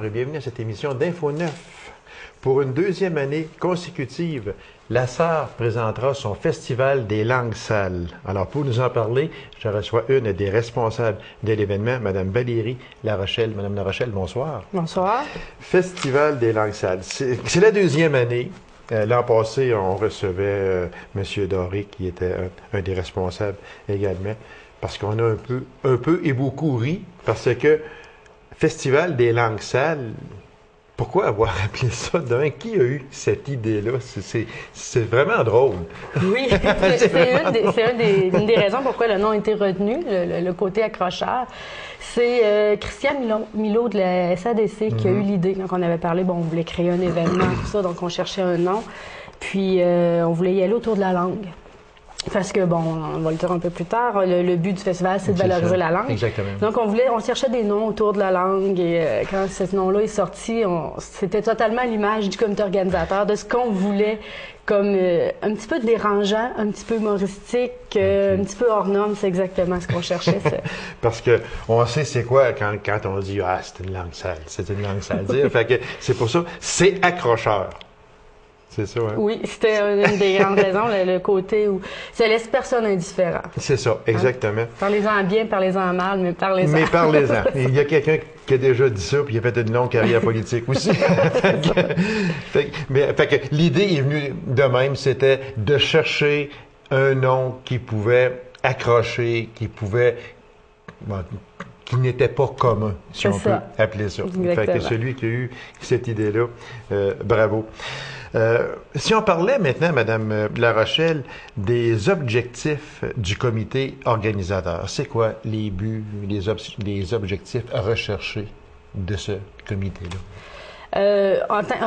bonsoir et bienvenue à cette émission d'Info 9. Pour une deuxième année consécutive, la SAR présentera son Festival des langues sales. Alors, pour nous en parler, je reçois une des responsables de l'événement, Mme Valérie Larochelle. Mme Larochelle, bonsoir. Bonsoir. Festival des langues sales. C'est la deuxième année. L'an passé, on recevait M. Doré, qui était un des responsables également, parce qu'on a un peu et beaucoup ri, parce que Festival des langues sales, pourquoi avoir appelé ça demain? Qui a eu cette idée-là? C'est vraiment drôle. Oui, c'est une des raisons pourquoi le nom a été retenu, le côté accrocheur. C'est Christian Milot de la SADC qui a eu l'idée. Donc, on avait parlé, bon, on voulait créer un événement, tout ça, donc on cherchait un nom. Puis, on voulait y aller autour de la langue. Parce que, bon, on va le dire un peu plus tard, le but du festival, c'est de valoriser la langue. Exactement. Donc, on cherchait des noms autour de la langue et quand ce nom-là est sorti, c'était totalement l'image du comité organisateur, de ce qu'on voulait comme un petit peu dérangeant, un petit peu humoristique, un petit peu hors norme, c'est exactement ce qu'on cherchait. Parce que on sait c'est quoi quand on dit « Ah, c'est une langue sale », c'est une langue sale. Fait que c'est pour ça, c'est accrocheur. C'est ça, hein? Oui, c'était une des grandes raisons, le côté où ça laisse personne indifférent. C'est ça, exactement. Hein? Parlez-en bien, parlez-en mal, mais parlez-en. Mais parlez-en. Il y a quelqu'un qui a déjà dit ça, puis il a fait une longue carrière politique aussi. fait que l'idée est venue de même, c'était de chercher un nom qui pouvait accrocher, qui n'était pas commun, si on peut appeler ça. Exactement. Fait que celui qui a eu cette idée-là, bravo. Si on parlait maintenant, Mme Larochelle, des objectifs du comité organisateur, c'est quoi les buts, les objectifs recherchés de ce comité-là?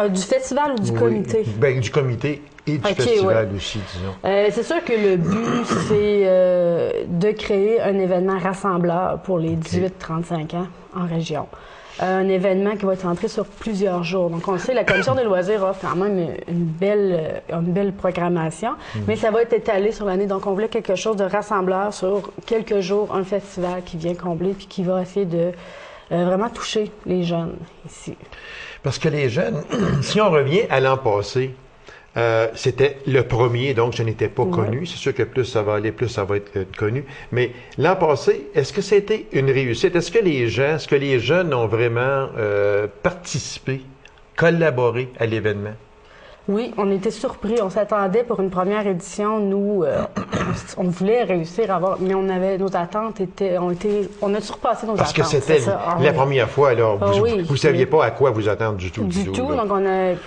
Du festival ou du comité? Bien, du comité et du festival aussi, disons. C'est sûr que le but, c'est de créer un événement rassembleur pour les 18-35 ans en région. Un événement qui va être centré sur plusieurs jours. Donc, on le sait, la Commission des loisirs offre quand même une belle programmation, mais ça va être étalé sur l'année. Donc, on voulait quelque chose de rassembleur sur quelques jours, un festival qui vient combler puis qui va essayer de vraiment toucher les jeunes ici. Parce que les jeunes, si on revient à l'an passé, c'était le premier, donc je n'étais pas connu. C'est sûr que plus ça va aller, plus ça va être connu. Mais l'an passé, est-ce que c'était une réussite? Est-ce que les jeunes ont vraiment participé, collaboré à l'événement? Oui, on était surpris. On s'attendait pour une première édition. Nous, on voulait réussir à avoir, mais nos attentes on a surpassé nos attentes. Parce que c'était la première fois, alors vous ne saviez pas à quoi vous attendre du tout. Du tout. Donc,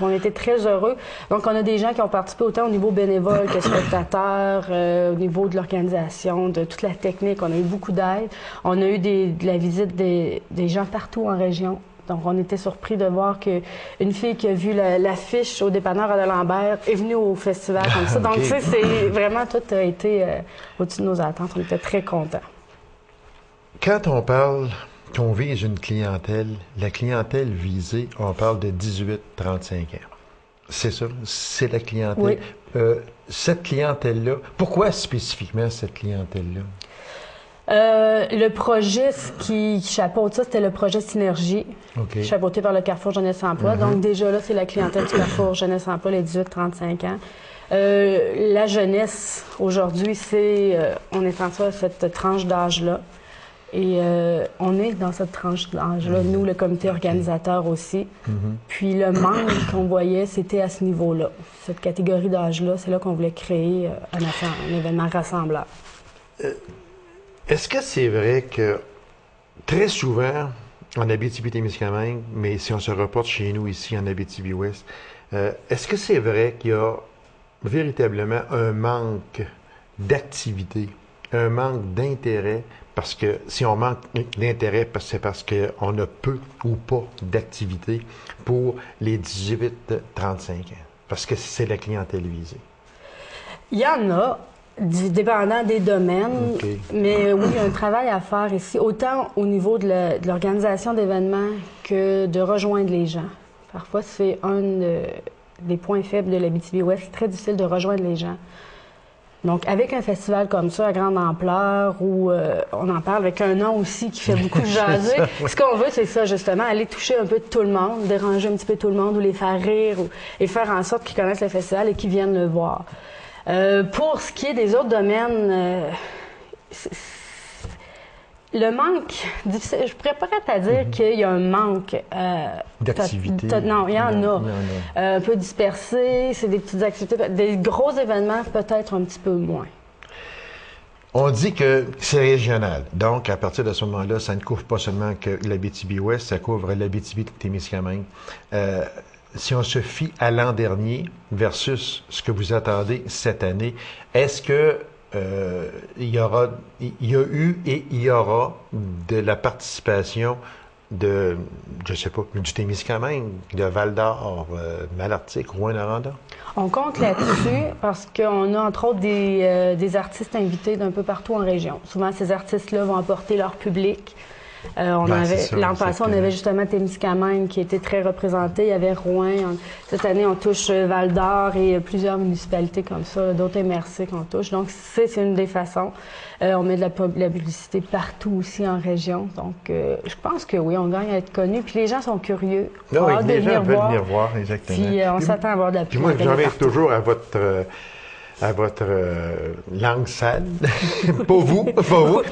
on était très heureux. Donc, on a des gens qui ont participé autant au niveau bénévole que spectateurs, au niveau de l'organisation, de toute la technique. On a eu beaucoup d'aide. On a eu de la visite des gens partout en région. Donc, on était surpris de voir qu'une fille qui a vu l'affiche au dépanneur à Lambert est venue au festival comme ça. Donc, tu sais, c'est vraiment tout a été au-dessus de nos attentes. On était très contents. Quand on parle qu'on vise une clientèle, la clientèle visée, on parle de 18-35 ans. C'est ça, c'est la clientèle. Oui. Cette clientèle-là, pourquoi spécifiquement cette clientèle-là? Le projet qui chapeaute ça, c'était le projet Synergie, chapeauté par le Carrefour Jeunesse Emploi. Donc déjà là, c'est la clientèle du Carrefour Jeunesse Emploi, les 18-35 ans. La jeunesse, aujourd'hui, on est en soi cette tranche d'âge-là. Et on est dans cette tranche d'âge-là, nous, le comité organisateur aussi. Puis le manque qu'on voyait, c'était à ce niveau-là. Cette catégorie d'âge-là, c'est là qu'on voulait créer un événement rassembleur. Est-ce que c'est vrai que très souvent, en Abitibi-Témiscamingue, mais si on se reporte chez nous ici en Abitibi-Ouest, est-ce que c'est vrai qu'il y a véritablement un manque d'activité, un manque d'intérêt? Parce que si on manque d'intérêt, c'est parce qu'on a peu ou pas d'activité pour les 18-35 ans. Parce que c'est la clientèle visée. Il y en a. Dépendant des domaines, mais oui, il y a un travail à faire ici, autant au niveau de l'organisation d'événements que de rejoindre les gens. Parfois, c'est un des points faibles de l'Abitibi-Ouest, c'est très difficile de rejoindre les gens. Donc, avec un festival comme ça, à grande ampleur, où on en parle avec un nom aussi qui fait beaucoup jaser, ce qu'on veut, c'est ça, justement, aller toucher un peu tout le monde, déranger un petit peu tout le monde, ou les faire rire, et faire en sorte qu'ils connaissent le festival et qu'ils viennent le voir. Pour ce qui est des autres domaines, le manque, je pourrais pas dire qu'il y a un manque d'activités. Non, il y en a. Un peu dispersé, c'est des petites activités. Des gros événements, peut-être un petit peu moins. On dit que c'est régional. Donc, à partir de ce moment-là, ça ne couvre pas seulement que l'Abitibi-Ouest, ça couvre l'Abitibi-Témiscamingue. Si on se fie à l'an dernier versus ce que vous attendez cette année, est-ce que il y a eu et il y aura de la participation de, je sais pas, du Témiscamingue, de Val-d'Or, Malartic, Rouyn-Noranda? On compte là-dessus parce qu'on a entre autres des artistes invités d'un peu partout en région. Souvent, ces artistes-là vont apporter leur public. L'an passé, on avait justement Témiscamingue qui était très représenté. Il y avait Rouyn. Cette année, on touche Val-d'Or et plusieurs municipalités comme ça, d'autres MRC qu'on touche. Donc, c'est une des façons. On met de la publicité partout aussi en région. Donc, je pense que oui, on gagne à être connu. Puis les gens sont curieux. Oui, les gens veulent venir voir, exactement. Puis on s'attend à avoir de la publicité. Puis moi, j'en reviens toujours à votre langue sale. Pas vous,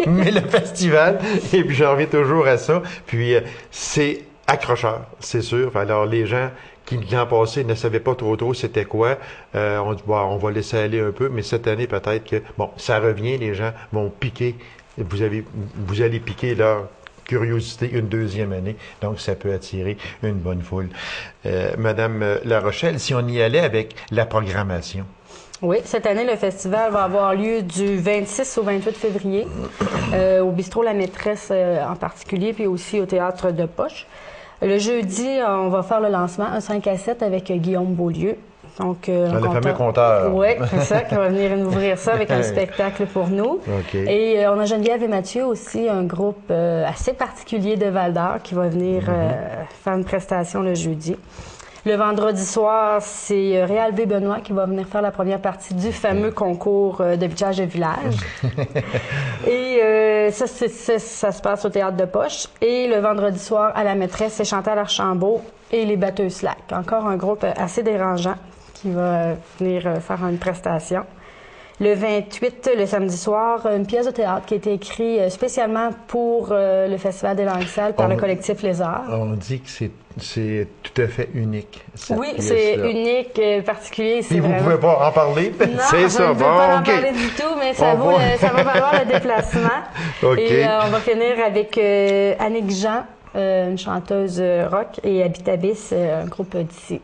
mais le festival. Et puis, j'en reviens toujours à ça. Puis, c'est accrocheur, c'est sûr. Alors, les gens qui, l'an passé, ne savaient pas trop c'était quoi, on dit, bon, on va laisser aller un peu, mais cette année, peut-être que, bon, ça revient, les gens vont piquer. Vous allez piquer leur curiosité une deuxième année, donc ça peut attirer une bonne foule. Madame La Rochelle, si on y allait avec la programmation. Oui, cette année, le festival va avoir lieu du 26 au 28 février, au bistrot La Maîtresse en particulier, puis aussi au Théâtre de Poche. Le jeudi, on va faire le lancement, un 5 à 7 avec Guillaume Beaulieu. Donc, le fameux conteur. Oui, c'est ça, qui va venir nous ouvrir ça avec un spectacle pour nous. Okay. Et on a Geneviève et Mathieu aussi, un groupe assez particulier de Val-d'Or qui va venir faire une prestation le jeudi. Le vendredi soir, c'est Réal B. Benoît qui va venir faire la première partie du fameux concours de bitchage de village. Et ça se passe au Théâtre de Poche. Et le vendredi soir, à la Maîtresse, c'est Chantal Archambault et les Batteuses Slack. Encore un groupe assez dérangeant qui va venir faire une prestation. Le 28, le samedi soir, une pièce de théâtre qui a été écrite spécialement pour le Festival des langues sales par le collectif Les Arts. On dit que c'est tout à fait unique. Oui, c'est unique, particulier. Et vous ne pouvez pas en parler? C'est ça, bon, pas en parler du tout, mais ça va valoir le déplacement. Okay. Et on va finir avec Annick Jean, une chanteuse rock, et Habitabis, un groupe d'ici.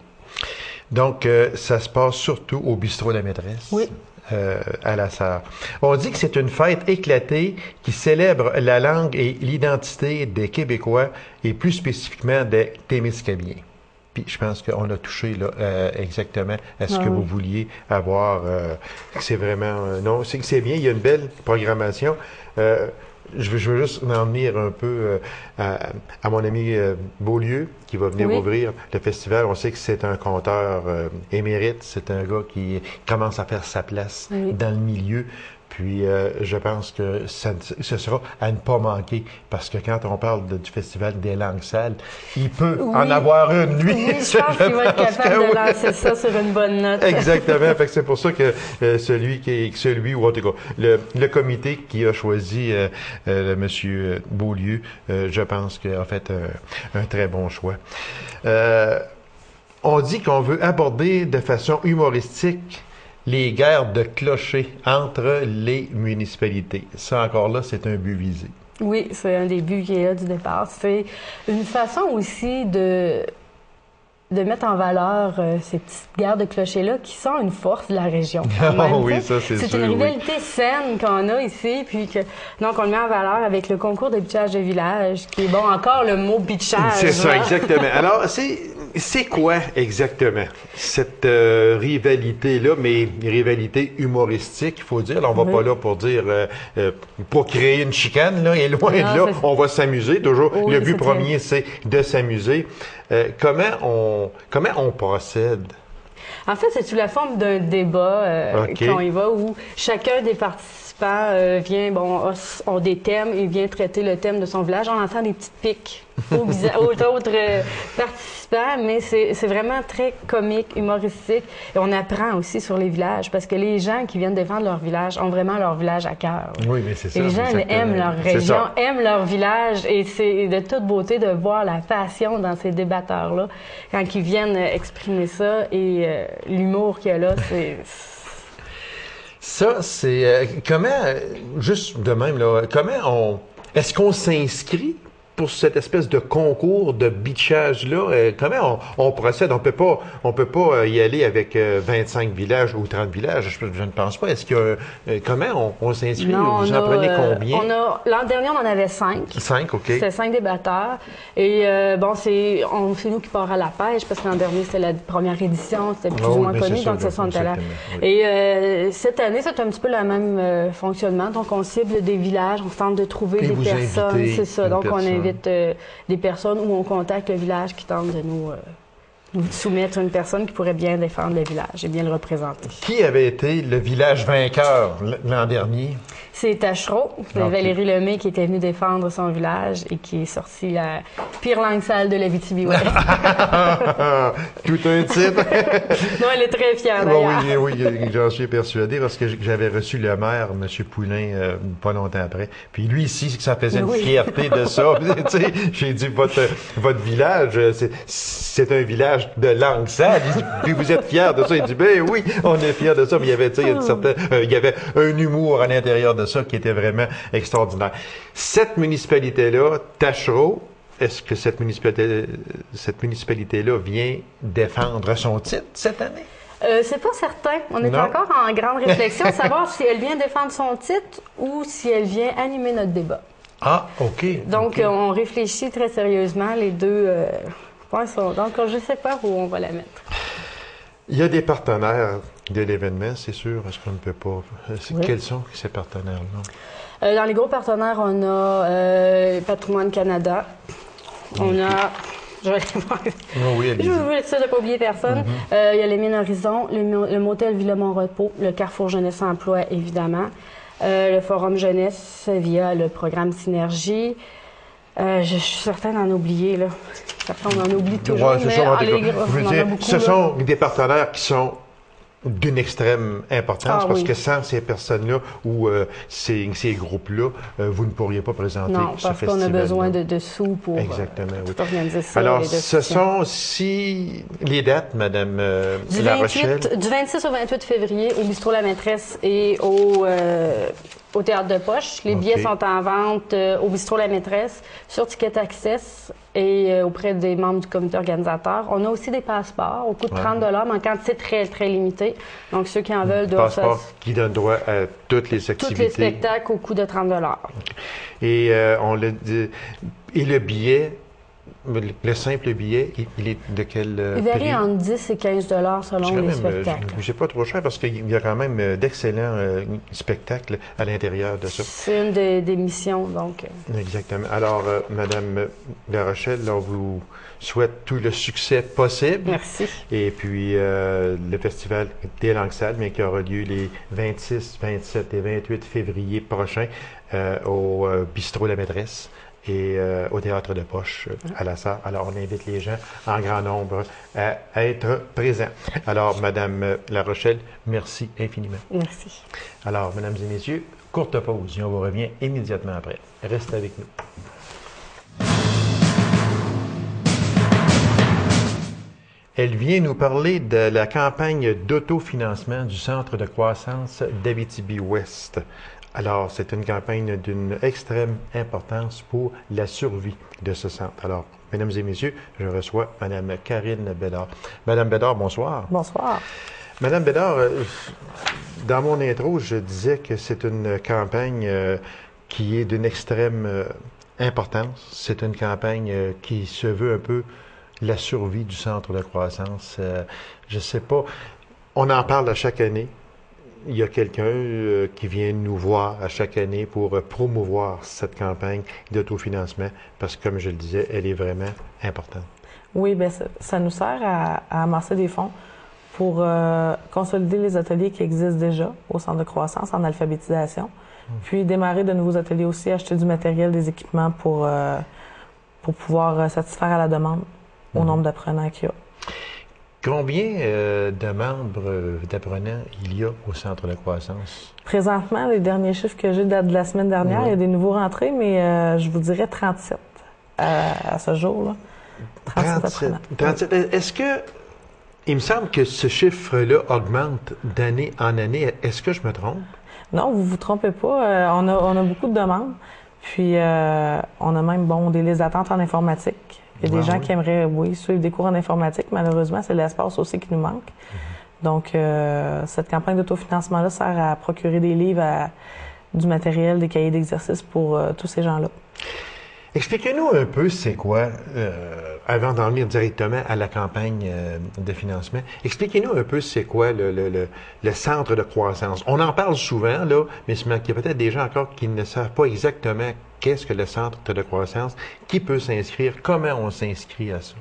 Donc, ça se passe surtout au bistrot La Maîtresse. Oui. À la Sarre. On dit que c'est une fête éclatée qui célèbre la langue et l'identité des Québécois et plus spécifiquement des Témiscamingiens. Puis je pense qu'on a touché là, exactement à ce que vous vouliez avoir. C'est vraiment... non, c'est bien, il y a une belle programmation. Je veux juste en venir un peu à mon ami Beaulieu, qui va venir ouvrir le festival. On sait que c'est un conteur émérite. C'est un gars qui commence à faire sa place dans le milieu. Puis, je pense que ce sera à ne pas manquer, parce que quand on parle du Festival des langues sales, il peut en avoir une, lui. Oui, je pense qu'il va être capable de lancer ça sur une bonne note. Exactement. Fait que c'est pour ça que celui, ou en tout cas, le comité qui a choisi le monsieur Beaulieu, je pense qu'il a fait un très bon choix. On dit qu'on veut aborder de façon humoristique les guerres de clochers entre les municipalités. Ça, encore là, c'est un but visé. Oui, c'est un des buts qui est là du départ. C'est une façon aussi de mettre en valeur ces petites guerres de clochers-là qui sont une force de la région. Oui, ça, c'est sûr. C'est une rivalité saine qu'on a ici, puis donc on le met en valeur avec le concours de bitchage de village, qui est bon, encore le mot bitchage. C'est ça, exactement. Alors, c'est quoi exactement cette rivalité-là, mais rivalité humoristique, il faut dire. Là, on va pas là pour dire, pour créer une chicane, là, et loin de là, on va s'amuser. Toujours, le but premier, c'est de s'amuser. Comment on procède En fait, c'est sous la forme d'un débat qu'on y va où chacun des participants vient, ont des thèmes et vient traiter le thème de son village en lançant des petites piques aux autres participants, mais c'est vraiment très comique, humoristique. Et on apprend aussi sur les villages, parce que les gens qui viennent défendre leur village ont vraiment leur village à cœur. Oui, mais c'est ça. Les gens aiment leur région, aiment leur village, et c'est de toute beauté de voir la passion dans ces débatteurs-là, quand ils viennent exprimer ça, et l'humour qu'il y a là, c'est... Ça, c'est... comment, juste de même, là, est-ce qu'on s'inscrit pour cette espèce de concours de bitchage-là? Comment on procède? On peut pas y aller avec 25 villages ou 30 villages, je ne pense pas. Est-ce qu'il y a... comment on s'inscrit? Vous en prenez combien? L'an dernier, on en avait 5. 5, OK. C'était 5 débatteurs. Et c'est nous qui part à la pêche, parce que l'an dernier, c'était la première édition, c'était plus ou moins connu, donc c'est ça, on était là. Oui. Et cette année, c'est un petit peu le même fonctionnement. Donc, on cible des villages, on tente de trouver des personnes. C'est ça. Donc, on invite des personnes où on contacte le village qui tente de nous soumettre une personne qui pourrait bien défendre le village et bien le représenter. Qui avait été le village vainqueur l'an dernier? C'est Tachereau, Valérie Lemay, qui était venue défendre son village et qui est sortie la pire langue sale de l'Abitibi-Ouest. Tout un titre. Non, elle est très fière, d'ailleurs. Oui, j'en suis persuadé, parce que j'avais reçu le maire, M. Poulain, pas longtemps après. Puis lui ici, ça faisait une fierté de ça. J'ai dit, votre village, c'est un village de langue sale. Puis vous êtes fiers de ça? Il dit, ben oui, on est fiers de ça. Mais il y avait un humour à l'intérieur de ça qui était vraiment extraordinaire. Cette municipalité-là, Tachereau, est-ce que cette municipalité-là vient défendre son titre cette année? C'est pas certain. On est encore en grande réflexion de savoir si elle vient défendre son titre ou si elle vient animer notre débat. Ah, OK. Donc, on réfléchit très sérieusement. Les deux points sont... Donc, je ne sais pas où on va la mettre. Il y a des partenaires de l'événement, c'est sûr. Est-ce qu'on ne peut pas... Quels sont ces partenaires-là? Dans les gros partenaires, on a Patrimoine Canada. On a... Je vais voir. Je veux être sûre de ne pas oublier personne. Il y a les Mines Horizon, le Motel Villa-Mont-Repos, le Carrefour Jeunesse Emploi, évidemment, le Forum Jeunesse via le programme Synergie. Je suis certaine d'en oublier, là. Certains, on en oublie toujours, ce sont des partenaires qui sont d'une extrême importance, parce que sans ces personnes-là ou ces groupes-là, vous ne pourriez pas présenter ce festival. Non, parce qu'on a besoin de sous pour organiser ça. Alors, ce sont les dates, Madame La Rochelle? Du 26 au 28 février, au Bistrot La Maîtresse et au Théâtre de Poche. Les billets sont en vente au Bistrot La Maîtresse, sur Ticket Access et auprès des membres du comité organisateur. On a aussi des passeports au coût de 30 $, mais en quantité très, très limitée. Donc, ceux qui en veulent doivent... Passeports qui donnent droit à toutes les activités. Tous les spectacles au coût de 30 $. Et on l'a dit... Et le billet... Le simple billet, il est de quel prix? Il varie entre 10 et 15 $ selon les spectacles. C'est pas trop cher, parce qu'il y a quand même d'excellents spectacles à l'intérieur de ça. C'est une des missions, donc. Exactement. Alors, Madame La Rochelle, on vous souhaite tout le succès possible. Merci. Et puis, le festival des langues sales, mais qui aura lieu les 26, 27 et 28 février prochains au Bistrot La Maîtresse et au Théâtre de Poche à la salle. Alors, on invite les gens en grand nombre à être présents. Alors, Madame La Rochelle, merci infiniment. Merci. Alors, Mesdames et Messieurs, courte pause et on vous revient immédiatement après. Restez avec nous. Elle vient nous parler de la campagne d'autofinancement du Centre de croissance d'Abitibi-Ouest. Alors, c'est une campagne d'une extrême importance pour la survie de ce centre. Alors, mesdames et messieurs, je reçois Mme Karine Bédard. Madame Bédard, bonsoir. Bonsoir. Madame Bédard, dans mon intro, je disais que c'est une campagne qui est d'une extrême importance. C'est une campagne qui se veut un peu la survie du centre de croissance. Je ne sais pas, on en parle à chaque année. Il y a quelqu'un qui vient nous voir à chaque année pour promouvoir cette campagne d'autofinancement parce que, comme je le disais, elle est vraiment importante. Oui, bien, ça nous sert à amasser des fonds pour consolider les ateliers qui existent déjà au centre de croissance en alphabétisation, puis démarrer de nouveaux ateliers aussi, acheter du matériel, des équipements pour pouvoir satisfaire à la demande au nombre d'apprenants qu'il y a. Combien de membres d'apprenants il y a au centre de croissance? Présentement, les derniers chiffres que j'ai datent de la semaine dernière, il y a des nouveaux rentrés, mais je vous dirais 37 à ce jour-là. 37. 37. Est-ce que, il me semble que ce chiffre-là augmente d'année en année. Est-ce que je me trompe? Non, vous vous trompez pas. On a beaucoup de demandes. Puis, on a même, des listes d'attente en informatique. Il y a des gens qui aimeraient, suivre des cours en informatique. Malheureusement, c'est l'espace aussi qui nous manque. Donc, cette campagne d'autofinancement-là sert à procurer des livres, du matériel, des cahiers d'exercice pour tous ces gens-là. Expliquez-nous un peu c'est quoi, avant d'en venir directement à la campagne de financement, expliquez-nous un peu c'est quoi le centre de croissance. On en parle souvent, là, mais il y a peut-être des gens encore qui ne savent pas exactement qu'est-ce que le centre de croissance, qui peut s'inscrire, comment on s'inscrit à ça.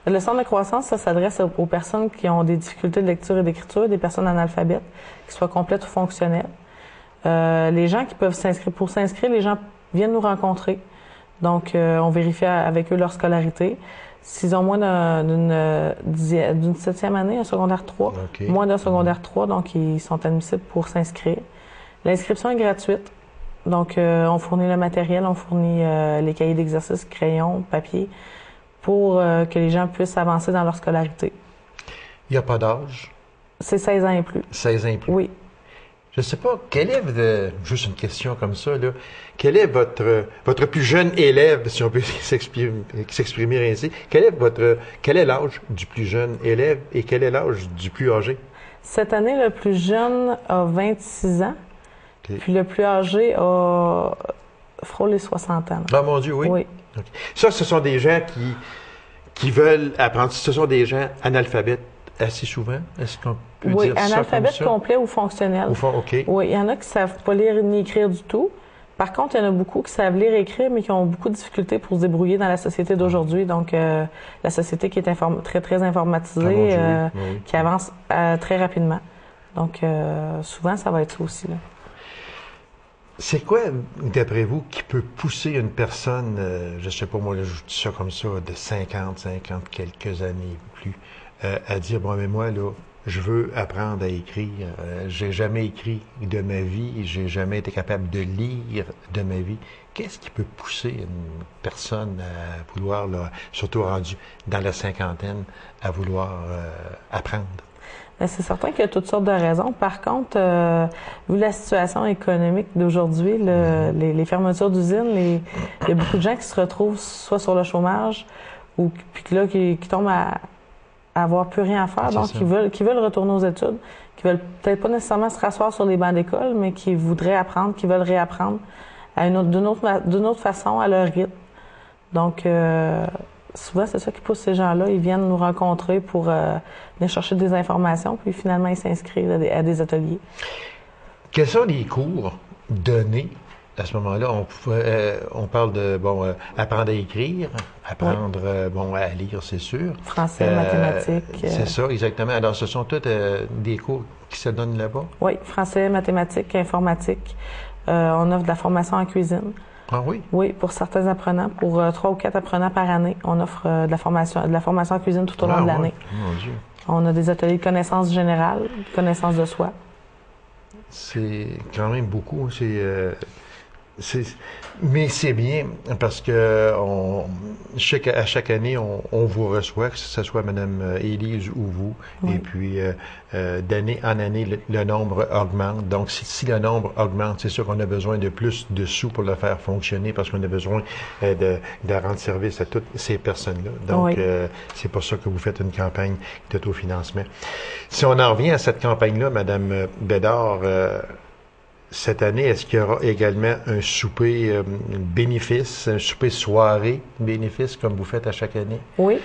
Le centre de croissance, ça s'adresse aux personnes qui ont des difficultés de lecture et d'écriture, des personnes analphabètes, qui soient complètes ou fonctionnelles. Les gens qui peuvent s'inscrire, pour s'inscrire, les gens viennent nous rencontrer. Donc, on vérifie avec eux leur scolarité. S'ils ont moins d'une 7e année, un secondaire 3, moins d'un secondaire 3, donc ils sont admissibles pour s'inscrire. L'inscription est gratuite. Donc, on fournit le matériel, on fournit les cahiers d'exercice, crayons, papier, pour que les gens puissent avancer dans leur scolarité. Il n'y a pas d'âge? C'est 16 ans et plus. 16 ans et plus? Oui. Je ne sais pas, quel est, juste une question comme ça, là, quel est votre plus jeune élève, si on peut s'exprimer ainsi, quel est l'âge du plus jeune élève et quel est l'âge du plus âgé? Cette année, le plus jeune a 26 ans, puis le plus âgé a frôle les 60 ans. Ah mon Dieu, oui? Oui. Okay. Ça, ce sont des gens qui veulent apprendre, ce sont des gens analphabètes assez souvent, est-ce qu'on peut dire ça comme ça? Oui, analphabète complet ou fonctionnel. Oui, il y en a qui ne savent pas lire ni écrire du tout. Par contre, il y en a beaucoup qui savent lire et écrire, mais qui ont beaucoup de difficultés pour se débrouiller dans la société d'aujourd'hui. Donc, la société qui est très, très informatisée, qui avance très rapidement. Donc, souvent, ça va être ça aussi, là. C'est quoi, d'après vous, qui peut pousser une personne, je ne sais pas moi, là, je dis ça comme ça, de 50 quelques années plus, à dire, bon, mais moi, là, je veux apprendre à écrire. J'ai jamais écrit de ma vie, j'ai jamais été capable de lire de ma vie. Qu'est-ce qui peut pousser une personne à vouloir, là, surtout rendue dans la cinquantaine, à vouloir apprendre? C'est certain qu'il y a toutes sortes de raisons. Par contre, vu la situation économique d'aujourd'hui, les fermetures d'usines, il y a beaucoup de gens qui se retrouvent soit sur le chômage ou puis là, qui tombent à avoir plus rien à faire, donc qui veulent retourner aux études, qui veulent peut-être pas nécessairement se rasseoir sur les bancs d'école, mais qui voudraient apprendre, qui veulent réapprendre d'une autre façon, à leur rythme. Donc, souvent, c'est ça qui pousse ces gens-là. Ils viennent nous rencontrer pour venir chercher des informations, puis finalement, ils s'inscrivent à des ateliers. Quels sont les cours donnés à ce moment-là? On parle de, apprendre à écrire, apprendre, à lire, c'est sûr. Français, mathématiques. C'est ça, exactement. Alors, ce sont tous des cours qui se donnent là-bas? Oui, français, mathématiques, informatique. On offre de la formation en cuisine. Ah oui? Oui, pour certains apprenants. Pour 3 ou 4 apprenants par année, on offre de la formation en cuisine tout au long de l'année. Mon Dieu. On a des ateliers de connaissances générales, de connaissances de soi. C'est quand même beaucoup. Mais c'est bien parce que à chaque année, on vous reçoit, que ce soit Mme Élise ou vous, et puis d'année en année, le nombre augmente. Donc, si le nombre augmente, c'est sûr qu'on a besoin de plus de sous pour le faire fonctionner parce qu'on a besoin de rendre service à toutes ces personnes-là. Donc, c'est pour ça que vous faites une campagne d'autofinancement. Si on en revient à cette campagne-là, Mme Bédard, cette année, est-ce qu'il y aura également un souper bénéfice, un souper soirée bénéfice comme vous faites à chaque année? Oui.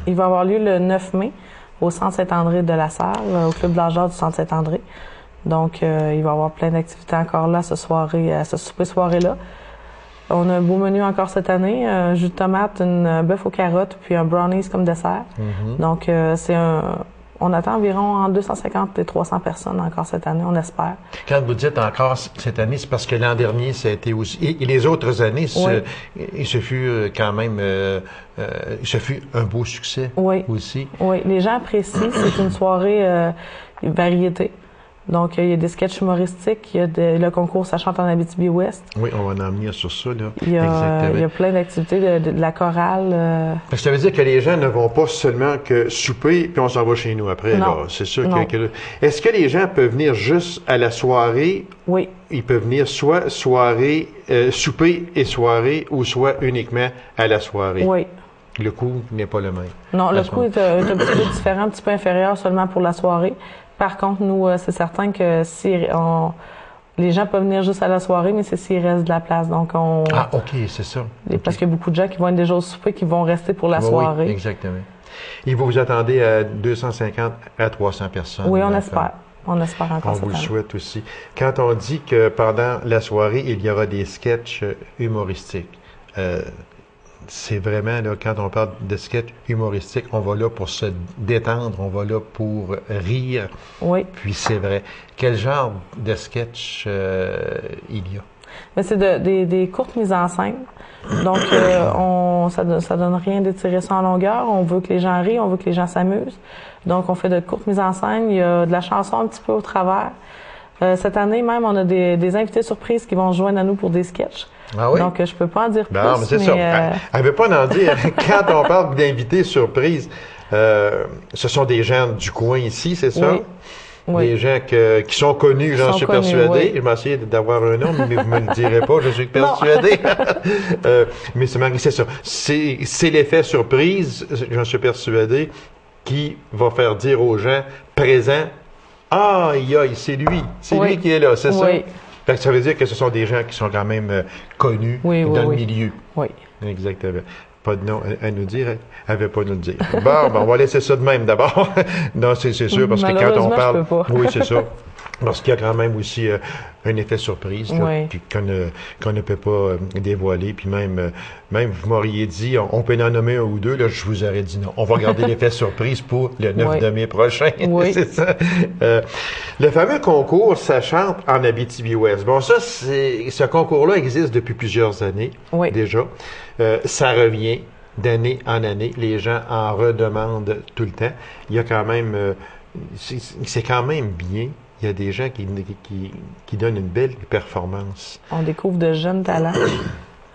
Il va avoir lieu le 9 mai au Centre Saint-André de la Sarre, au Club de l'Âge du Centre Saint-André. Donc, il va y avoir plein d'activités encore là, ce souper soirée-là. On a un beau menu encore cette année, un jus de tomate, une bœuf aux carottes, puis un brownies comme dessert. Donc, On attend environ entre 250 et 300 personnes encore cette année, on espère. Quand vous dites encore cette année, c'est parce que l'an dernier, ça a été aussi... Et les autres années, ce fut quand même... ce fut un beau succès aussi. Oui, les gens apprécient. C'est une soirée variété. Donc, il y a des sketchs humoristiques, il y a le concours Ça chante en Abitibi-Ouest. Oui, on va en venir sur ça, là. Il y a plein d'activités, de la chorale. Parce que ça veut dire que les gens ne vont pas seulement que souper, puis on s'en va chez nous après. Non. Là. C'est sûr que... Est-ce que les gens peuvent venir juste à la soirée? Oui. Ils peuvent venir soit soirée, souper et soirée, ou soit uniquement à la soirée? Oui. Le coût n'est pas le même. Non, le coût est un petit peu différent, un petit peu inférieur seulement pour la soirée. Par contre, nous, c'est certain que les gens peuvent venir juste à la soirée, mais c'est s'il reste de la place. Donc, Ah, OK, c'est ça. Parce qu'il y a beaucoup de gens qui vont être déjà au souper qui vont rester pour la soirée. Oui, exactement. Et vous vous attendez à 250 à 300 personnes? Oui, on espère. On espère encore cette année. On vous le souhaite aussi. Quand on dit que pendant la soirée, il y aura des sketchs humoristiques, c'est vraiment, là, quand on parle de sketch humoristique, on va là pour se détendre, on va là pour rire. Oui. Puis c'est vrai. Quel genre de sketch il y a? Mais c'est des courtes mises en scène. Donc, ça donne rien d'étirer ça en longueur. On veut que les gens rient, on veut que les gens s'amusent. Donc, on fait de courtes mises en scène. Il y a de la chanson un petit peu au travers. Cette année même, on a des invités surprises qui vont se joindre à nous pour des sketchs. Ah oui? Donc, je peux pas en dire plus. Non, mais c'est ça. Elle ne veut pas en dire. Quand on parle d'invités surprises, ce sont des gens du coin ici, c'est ça? Oui. Des gens qui sont connus, j'en suis persuadé. Oui. Je vais essayer d'avoir un nom, mais vous me le direz pas, je suis persuadé. Mais c'est ça. C'est l'effet surprise, j'en suis persuadé, qui va faire dire aux gens présents, ah, c'est lui. C'est lui qui est là, c'est ça? Fait que ça veut dire que ce sont des gens qui sont quand même connus dans le milieu. Oui. Exactement. Pas de nom à nous dire, elle ne veut pas nous le dire. Bon, on va laisser ça de même d'abord. Non, c'est sûr, parce que quand on parle... Je peux pas. Oui, c'est ça. Parce qu'il y a quand même aussi un effet surprise qu'on ne peut pas dévoiler. Puis même vous m'auriez dit, on peut en nommer un ou deux, là, je vous aurais dit non. On va garder l'effet surprise pour le 9 de mai prochain. Oui. C'est ça. Le fameux concours, ça chante en Abitibi-Ouest. Bon, ce concours-là existe depuis plusieurs années déjà. Ça revient d'année en année. Les gens en redemandent tout le temps. Il y a quand même... c'est quand même bien. Il y a des gens qui donnent une belle performance. On découvre de jeunes talents,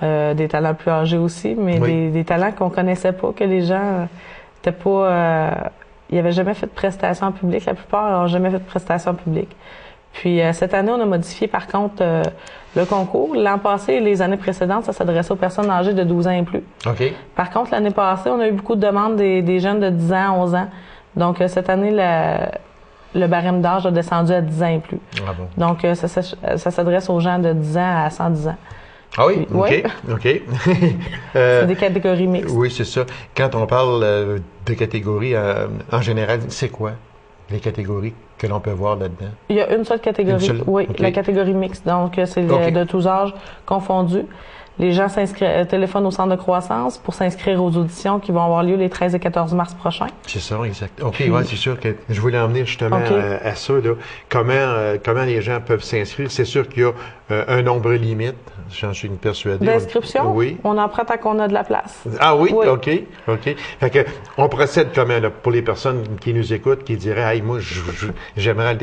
des talents plus âgés aussi, mais des talents qu'on connaissait pas, que les gens n'étaient pas... ils n'avaient jamais fait de prestations en public. La plupart n'ont jamais fait de prestations en public. Puis cette année, on a modifié par contre le concours. L'an passé et les années précédentes, ça s'adressait aux personnes âgées de 12 ans et plus. OK. Par contre, l'année passée, on a eu beaucoup de demandes des jeunes de 10 ans, 11 ans. Donc cette année, le barème d'âge a descendu à 10 ans et plus. Ah bon. Donc, ça s'adresse aux gens de 10 ans à 110 ans. Ah oui? Puis, OK. C'est des catégories mixtes. Oui, c'est ça. Quand on parle de catégories, en général, c'est quoi les catégories que l'on peut voir là-dedans? Il y a une seule catégorie. La catégorie mixte. Donc, c'est de tous âges confondus. Les gens téléphonent au centre de croissance pour s'inscrire aux auditions qui vont avoir lieu les 13 et 14 mars prochains. C'est ça, exact. OK, c'est sûr que je voulais emmener justement à ça. Là. Comment les gens peuvent s'inscrire? C'est sûr qu'il y a un nombre limite, j'en suis persuadé. D'inscription? Oui. On en prend tant qu'on a de la place. Ah oui? OK. Fait que, on procède comment, là, pour les personnes qui nous écoutent, qui diraient, hey, moi, j'aimerais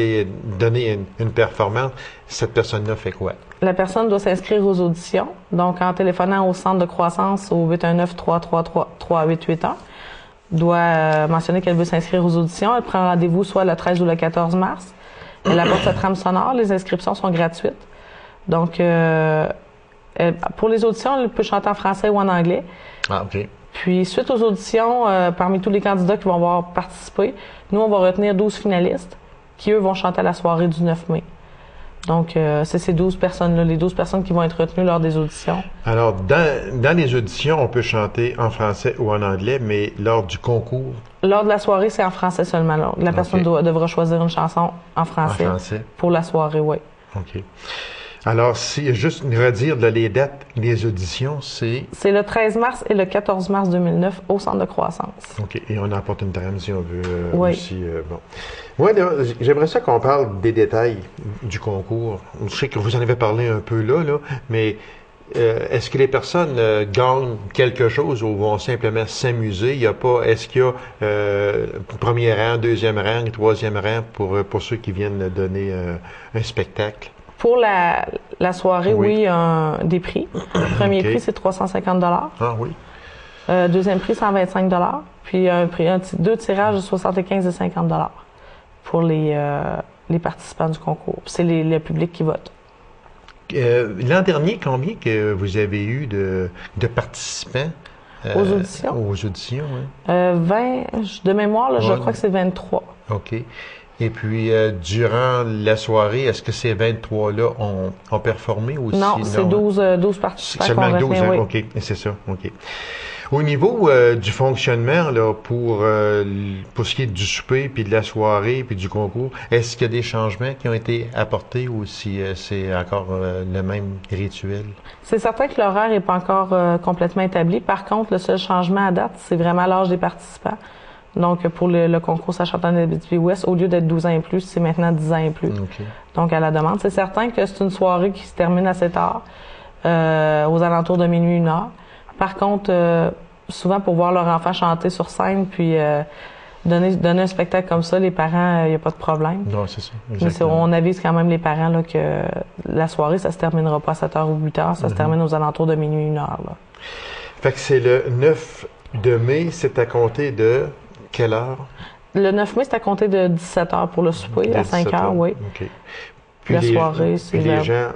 donner une performance. Cette personne-là fait quoi? La personne doit s'inscrire aux auditions. Donc, en téléphonant au centre de croissance au 819-333-3881, doit mentionner qu'elle veut s'inscrire aux auditions. Elle prend rendez-vous soit le 13 ou le 14 mars. Elle apporte sa trame sonore. Les inscriptions sont gratuites. Donc, pour les auditions, elle peut chanter en français ou en anglais. Ah, OK. Puis, suite aux auditions, parmi tous les candidats qui vont avoir participé, nous, on va retenir 12 finalistes qui, eux, vont chanter à la soirée du 9 mai. Donc, c'est ces 12 personnes-là, les 12 personnes qui vont être retenues lors des auditions. Alors, dans les auditions, on peut chanter en français ou en anglais, mais lors du concours? Lors de la soirée, c'est en français seulement. Alors, la personne devra choisir une chanson en français pour la soirée, oui. OK. Alors, si juste redire les dates, les auditions, c'est... C'est le 13 mars et le 14 mars 2009 au Centre de croissance. OK. Et on apporte une trame si on veut oui. aussi. Bon. Moi, j'aimerais ça qu'on parle des détails du concours. Je sais que vous en avez parlé un peu là, mais est-ce que les personnes gagnent quelque chose ou vont simplement s'amuser? Il y a pas. Est-ce qu'il y a premier rang, deuxième rang, troisième rang pour ceux qui viennent donner un spectacle? Pour la soirée, oui, des prix. Le premier prix, c'est 350 $. Ah oui. Deuxième prix, 125 $. Puis deux tirages de 75 et 50 $ pour les participants du concours. C'est le public qui vote. L'an dernier, combien que vous avez eu de participants? Aux auditions? Aux auditions, oui. 20, de mémoire, là, je crois que c'est 23. OK. Et puis, durant la soirée, est-ce que ces 23-là ont performé aussi? Non, c'est 12 participants. Seulement 12, hein? Oui. OK, c'est ça, OK. Au niveau du fonctionnement, là, pour ce qui est du souper, puis de la soirée, puis du concours, est-ce qu'il y a des changements qui ont été apportés ou si c'est encore le même rituel? C'est certain que l'horaire n'est pas encore complètement établi. Par contre, le seul changement à date, c'est vraiment l'âge des participants. Donc, pour le concours Saint-Charles-Abitibi-Ouest, au lieu d'être 12 ans et plus, c'est maintenant 10 ans et plus. Okay. Donc, à la demande. C'est certain que c'est une soirée qui se termine assez tard, aux alentours de minuit, 1 heure. Par contre, souvent, pour voir leur enfant chanter sur scène, puis donner un spectacle comme ça, les parents, il n'y a pas de problème. Non, c'est ça. Mais on avise quand même les parents là, que la soirée, ça se terminera pas à 7 h ou 8 h, ça se termine aux alentours de minuit, 1 heure. Là. Fait que c'est le 9 de mai, c'est à compter de quelle heure? Le 9 mai, c'est à compter de 17 h pour le souper, à 5 h, oui. OK. Puis la soirée, c'est les gens,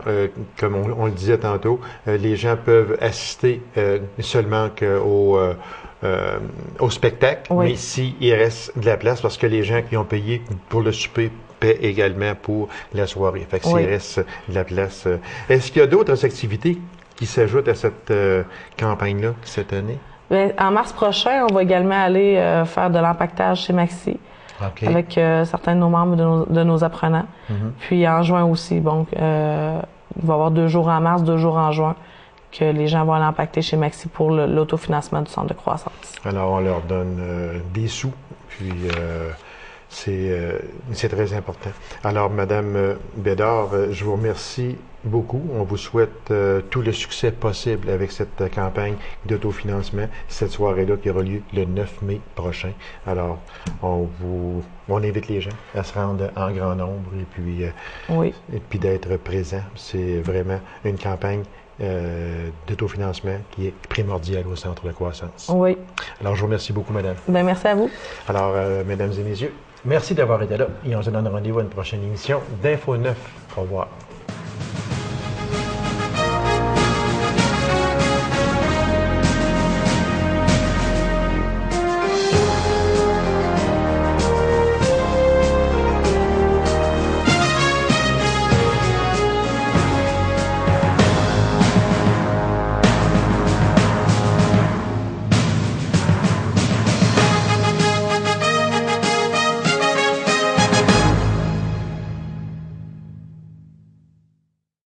comme on le disait tantôt, les gens peuvent assister seulement au spectacle, mais s'il reste de la place, parce que les gens qui ont payé pour le souper paient également pour la soirée. Fait que s'il reste de la place. Est-ce qu'il y a d'autres activités qui s'ajoutent à cette campagne-là cette année? Bien, en mars prochain, on va également aller faire de l'empaquetage chez Maxi. Okay. Avec certains de nos membres, de nos apprenants. Puis en juin aussi, donc il va y avoir 2 jours en mars, 2 jours en juin que les gens vont aller impacter chez Maxi pour l'autofinancement du centre de croissance. Alors on leur donne des sous, puis c'est très important. Alors Madame Bédard, je vous remercie beaucoup. On vous souhaite tout le succès possible avec cette campagne d'autofinancement, cette soirée-là qui aura lieu le 9 mai prochain. Alors, on invite les gens à se rendre en grand nombre et puis d'être présents. C'est vraiment une campagne d'autofinancement qui est primordiale au Centre de croissance. Oui. Alors, je vous remercie beaucoup, Madame. Bien, merci à vous. Alors, Mesdames et Messieurs, merci d'avoir été là et on se donne rendez-vous à une prochaine émission d'Info 9. Au revoir.